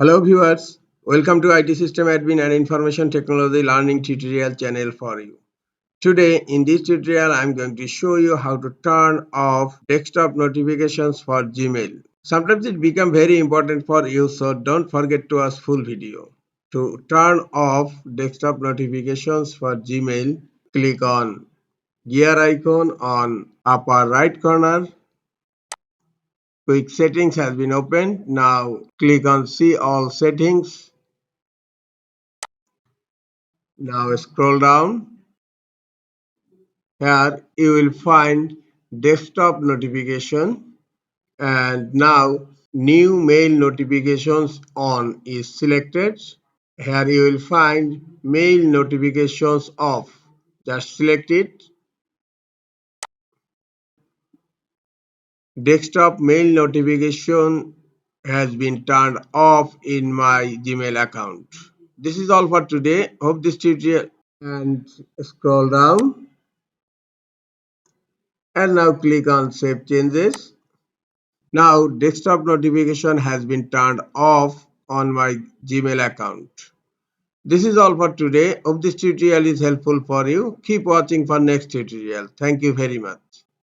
Hello viewers, welcome to IT System Admin and Information Technology Learning tutorial channel for you. Today in this tutorial I am going to show you how to turn off desktop notifications for Gmail. Sometimes it becomes very important for you, so don't forget to watch full video. To turn off desktop notifications for Gmail, click on gear icon on upper right corner. Quick settings has been opened. Now click on see all settings. Now scroll down. Here you will find desktop notification, and now new mail notifications on is selected. Here you will find mail notifications off. Just select it. Desktop mail notification has been turned off in my Gmail account. This is all for today. Hope this tutorial, and scroll down and now click on save changes. Now desktop notification has been turned off on my Gmail account. This is all for today. Hope this tutorial is helpful for you. Keep watching for next tutorial. Thank you very much.